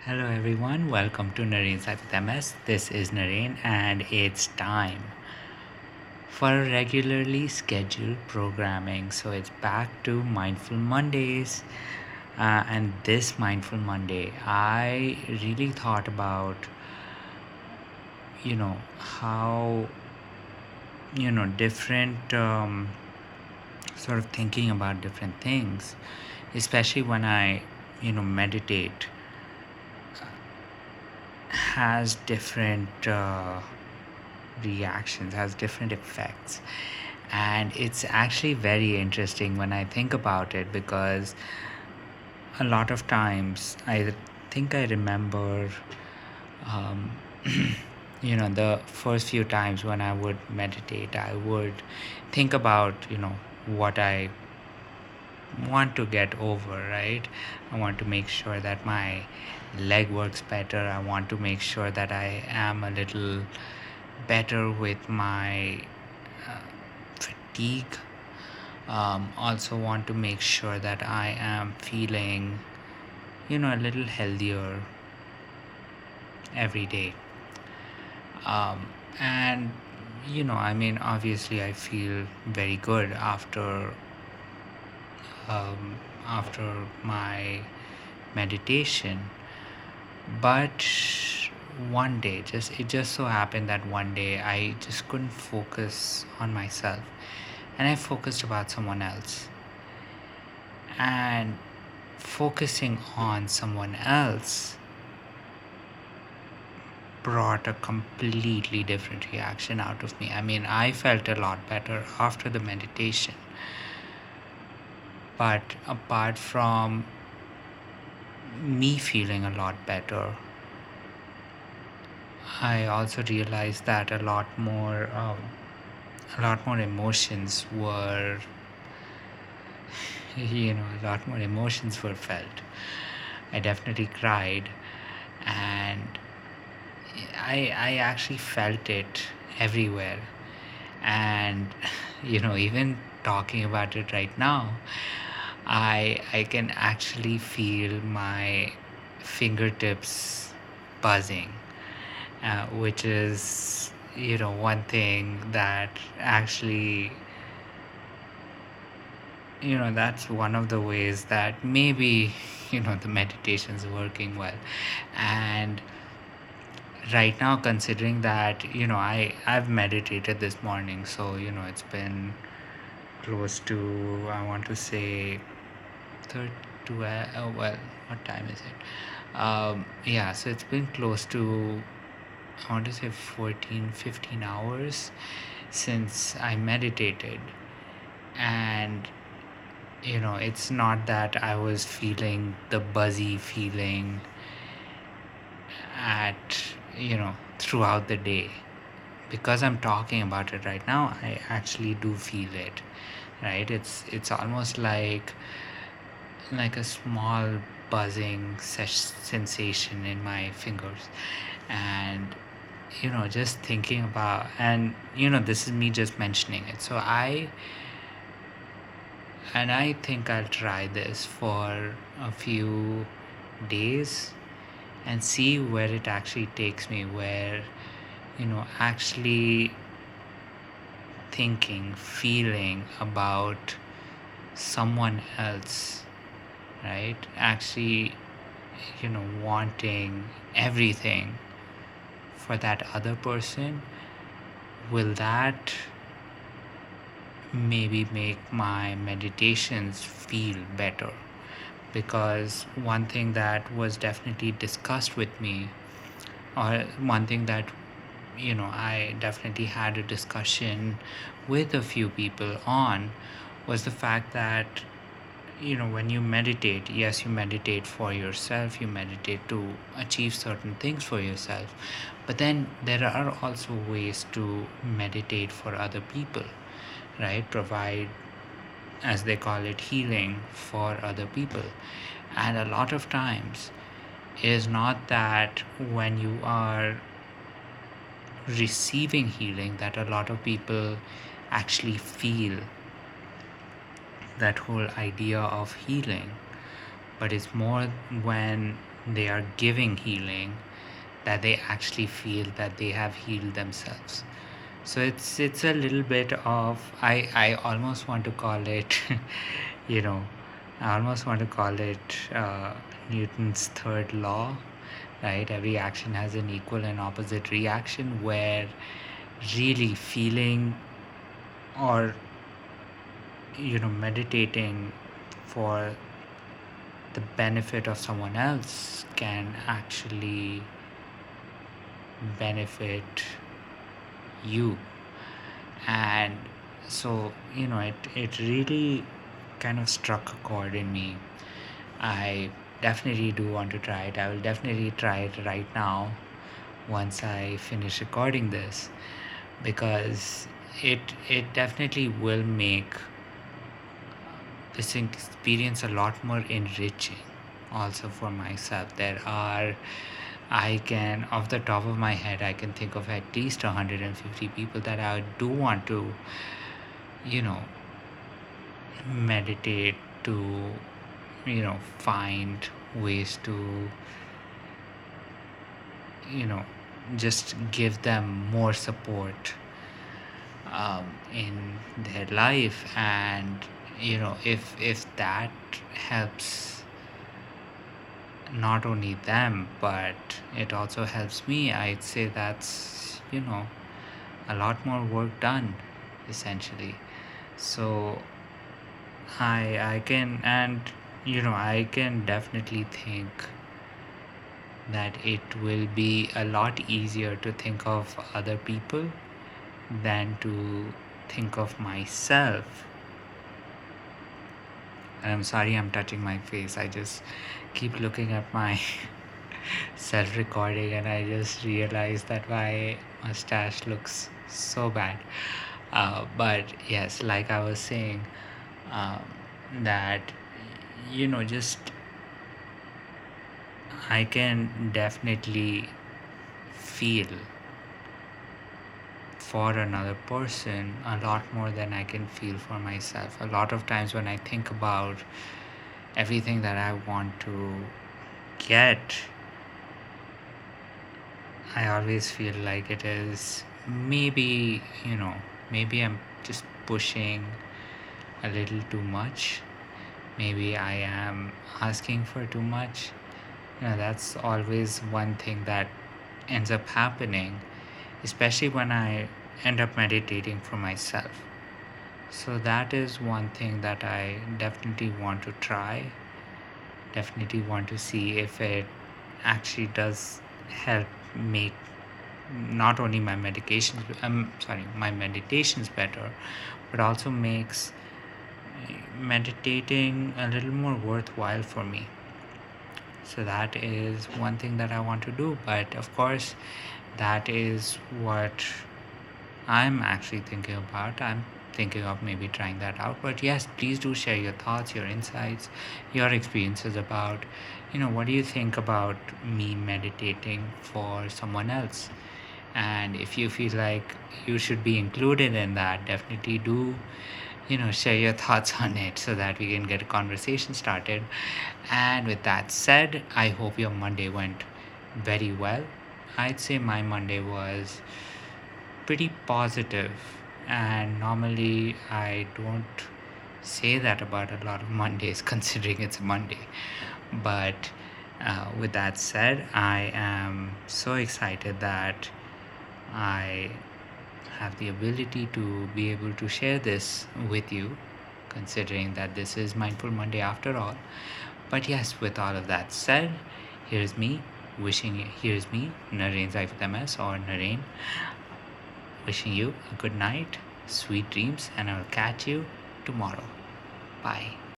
Hello everyone, welcome to Nareen's Life with MS. This is Nareen and it's time for regularly scheduled programming. So it's back to Mindful Mondays. And this Mindful Monday, I really thought about, how, different sort of thinking about different things, especially when I, meditate, has different reactions, has different effects. And it's actually very interesting when I think about it because a lot of times I think I remember, um, the first few times when I would meditate, I would think about, what I want to get over, right? I want to make sure that my leg works better. I want to make sure that I am a little better with my fatigue. Also want to make sure that I am feeling, a little healthier every day. And obviously I feel very good after my meditation. But one day, it just so happened that one day I just couldn't focus on myself, and I focused about someone else. And focusing on someone else brought a completely different reaction out of me. I mean, I felt a lot better after the meditation. But apart from me feeling a lot better, I also realized that a lot more emotions were, a lot more emotions were felt. I definitely cried, and I actually felt it everywhere. And even talking about it right now, I can actually feel my fingertips buzzing, which is one thing that actually, that's one of the ways that maybe the meditation's working well. And right now, considering that I've meditated this morning, so it's been close to, I want to say, third to oh well, what time is it? Yeah, so it's been close to, I want to say, 14-15 hours since I meditated. And it's not that I was feeling the buzzy feeling at throughout the day. Because I'm talking about it right now, I actually do feel it, right? It's almost like a small buzzing sensation in my fingers. And just thinking about, and this is me just mentioning it, so I think I'll try this for a few days and see where it actually takes me, where actually thinking, feeling about someone else, right? Actually, wanting everything for that other person, will that maybe make my meditations feel better? Because one thing that was definitely discussed with me, or one thing that I definitely had a discussion with a few people on, was the fact that when you meditate, yes, you meditate for yourself, you meditate to achieve certain things for yourself, but then there are also ways to meditate for other people, right? Provide, as they call it, healing for other people. And a lot of times it is not that when you are receiving healing that a lot of people actually feel that whole idea of healing, but it's more when they are giving healing, that they actually feel that they have healed themselves. So it's a little bit of, I almost want to call it you know I almost want to call it Newton's third law, right? Every action has an equal and opposite reaction, where really feeling, or meditating for the benefit of someone else can actually benefit you. And so it really kind of struck a chord in me. I definitely do want to try it. I will definitely try it right now once I finish recording this, because it definitely will make this experience a lot more enriching also for myself. I can, off the top of my head, I can think of at least 150 people that I do want to you know meditate to, find ways to you know just give them more support in their life. And if that helps not only them, but it also helps me, I'd say that's a lot more work done, essentially. So I can, and I can definitely think that it will be a lot easier to think of other people than to think of myself. And I'm sorry, I'm touching my face. I just keep looking at my self recording, and I just realized that my mustache looks so bad. But yes, like I was saying, um, that just I can definitely feel for another person a lot more than I can feel for myself. A lot of times when I think about everything that I want to get, I always feel like it is maybe I'm just pushing a little too much. Maybe I am asking for too much. That's always one thing that ends up happening, especially when I end up meditating for myself. So that is one thing that I definitely want to try. Definitely want to see if it actually does help make not only my meditations better, but also makes meditating a little more worthwhile for me. So that is one thing that I want to do. But of course, that is what I'm actually thinking about. I'm thinking of maybe trying that out. But yes, please do share your thoughts, your insights, your experiences about, what do you think about me meditating for someone else? And if you feel like you should be included in that, definitely do, share your thoughts on it so that we can get a conversation started. And with that said, I hope your Monday went very well. I'd say my Monday was pretty positive, and normally I don't say that about a lot of Mondays considering it's a Monday. But with that said, I am so excited that I have the ability to be able to share this with you, considering that this is Mindful Monday after all. But yes, with all of that said, here's me, Naren Zaifat MS, or Naren, wishing you a good night, sweet dreams, and I'll catch you tomorrow. Bye.